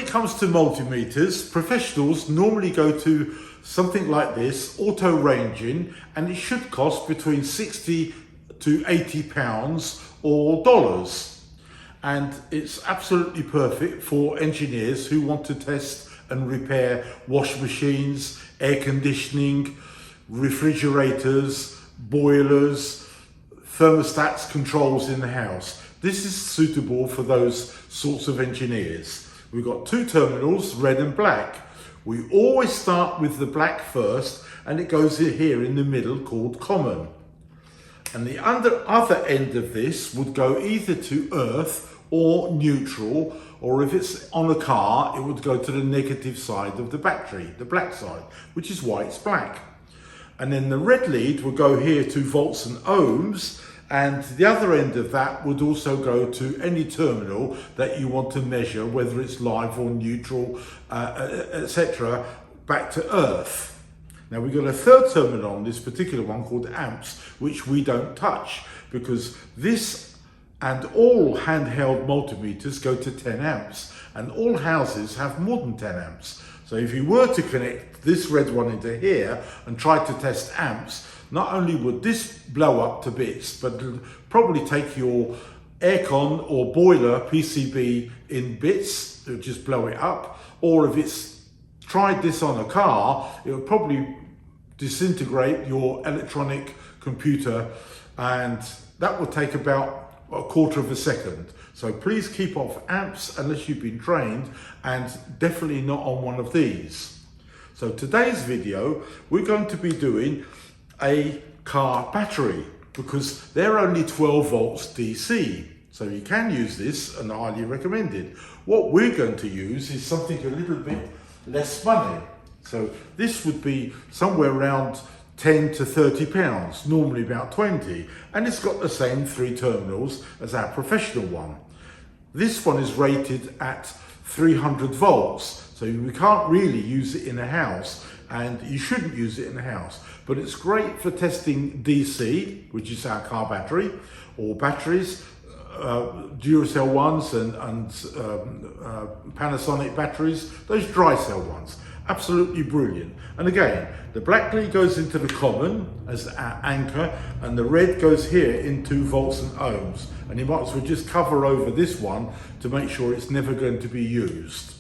it comes to multimeters, professionals normally go to something like this, auto ranging, and it should cost between 60 to 80 pounds or dollars. And it's absolutely perfect for engineers who want to test and repair wash machines, air conditioning, refrigerators, boilers, thermostats, controls in the house. This is suitable for those sorts of engineers. We've got two terminals, red and black. We always start with the black first, and it goes here in the middle called common. And the other end of this would go either to earth or neutral, or if it's on a car, it would go to the negative side of the battery, the black side, which is why it's black. And then the red lead would go here to volts and ohms, and the other end of that would also go to any terminal that you want to measure, whether it's live or neutral, etc., back to earth. Now we've got a third terminal on this particular one called amps, which we don't touch, because this and all handheld multimeters go to 10 amps, and all houses have more than 10 amps. So if you were to connect this red one into here and try to test amps, not only would this blow up to bits, but it'll probably take your aircon or boiler PCB in bits, it'll just blow it up. Or if it's tried this on a car, it would probably disintegrate your electronic computer, and that would take about a quarter of a second. So please keep off amps unless you've been trained, and definitely not on one of these. So today's video, we're going to be doing a car battery, because they're only 12 volts DC. So you can use this, and highly recommended. What we're going to use is something a little bit less money. So this would be somewhere around 10 to 30 pounds, normally about 20, and it's got the same 3 terminals as our professional one. This one is rated at 300 volts, so we can't really use it in a house, and you shouldn't use it in a house, but it's great for testing DC, which is our car battery, or batteries, Duracell ones and Panasonic batteries, those dry cell ones. Absolutely brilliant. And again, the black lead goes into the common as our anchor, and the red goes here into volts and ohms. And you might as well just cover over this one to make sure it's never going to be used.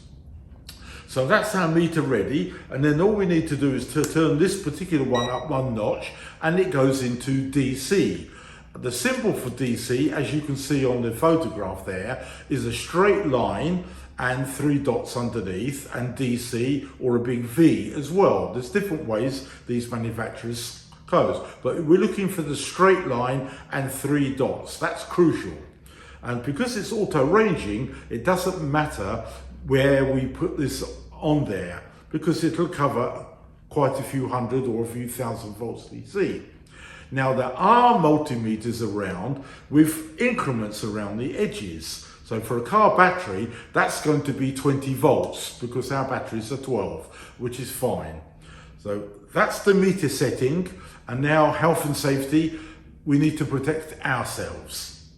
So that's our meter ready, and then all we need to do is to turn this particular one up 1 notch, and it goes into DC. The symbol for DC, as you can see on the photograph there, is a straight line and 3 dots underneath, and DC, or a big V as well. There's different ways these manufacturers close, but we're looking for the straight line and 3 dots. That's crucial. And because it's auto ranging, it doesn't matter where we put this on there, because it'll cover quite a few hundred or a few thousand volts DC. Now there are multimeters around with increments around the edges. So for a car battery, that's going to be 20 volts, because our batteries are 12, which is fine. So that's the meter setting. And now health and safety, we need to protect ourselves.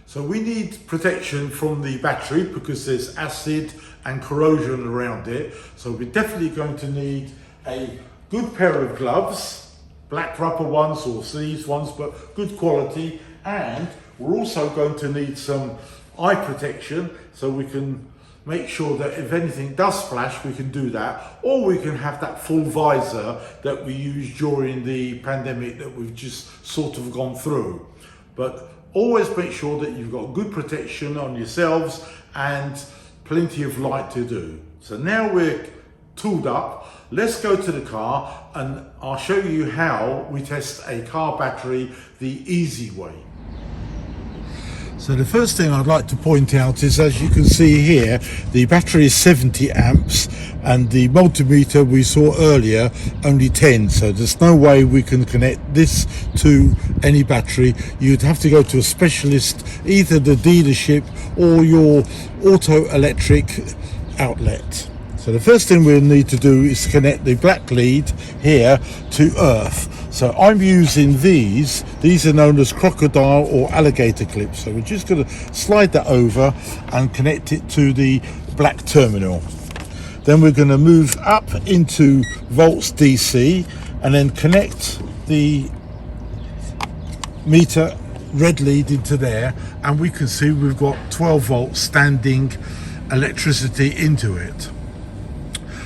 So we need protection from the battery, because there's acid and corrosion around it. So we're definitely going to need a good pair of gloves, black rubber ones or these ones, but good quality. And we're also going to need some eye protection, so we can make sure that if anything does flash, we can do that, or we can have that full visor that we used during the pandemic that we've just sort of gone through. But always make sure that you've got good protection on yourselves and plenty of light to do. So now we're tooled up, let's go to the car, and I'll show you how we test a car battery the easy way. So the first thing I'd like to point out is, as you can see here, the battery is 70 amps and the multimeter we saw earlier only 10, so there's no way we can connect this to any battery. You'd have to go to a specialist, either the dealership or your auto electric outlet. So the first thing we'll need to do is connect the black lead here to earth. So I'm using these are known as crocodile or alligator clips. So we're just going to slide that over and connect it to the black terminal. Then we're going to move up into volts DC and then connect the meter red lead into there, and we can see we've got 12 volts standing electricity into it.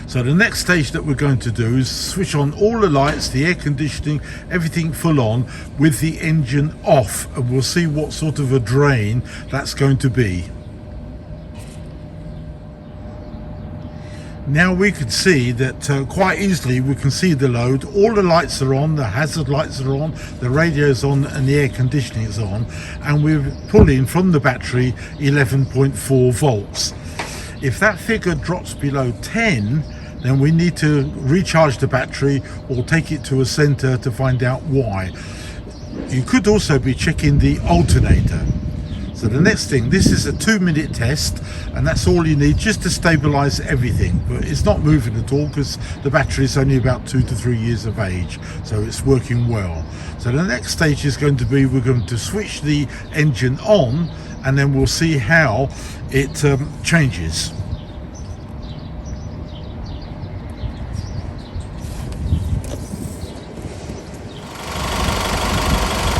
So the next stage that we're going to do is switch on all the lights, the air conditioning, everything full on with the engine off, and we'll see what sort of a drain that's going to be. Now we can see that quite easily we can see the load. All the lights are on, the hazard lights are on, the radio's on, and the air conditioning is on, and we're pulling from the battery 11.4 volts. If that figure drops below 10, then we need to recharge the battery or take it to a center to find out why. You could also be checking the alternator. So the next thing, this is a 2-minute test, and that's all you need just to stabilize everything. But it's not moving at all because the battery is only about 2 to 3 years of age, so it's working well. So the next stage is going to be, we're going to switch the engine on, and then we'll see how it changes.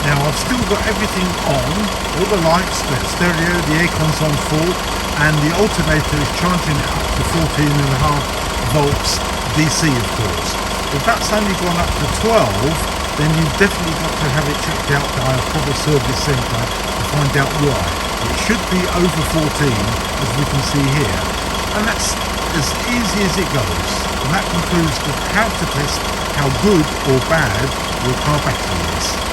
Now I've still got everything on, all the lights, the stereo, the aircon's on full, and the alternator is charging it up to 14.5 volts DC, of course. If that's only gone up to 12, then you've definitely got to have it checked out by a proper service centre to find out why. It should be over 14, as we can see here, and that's as easy as it goes. And that concludes how to test how good or bad your car battery is.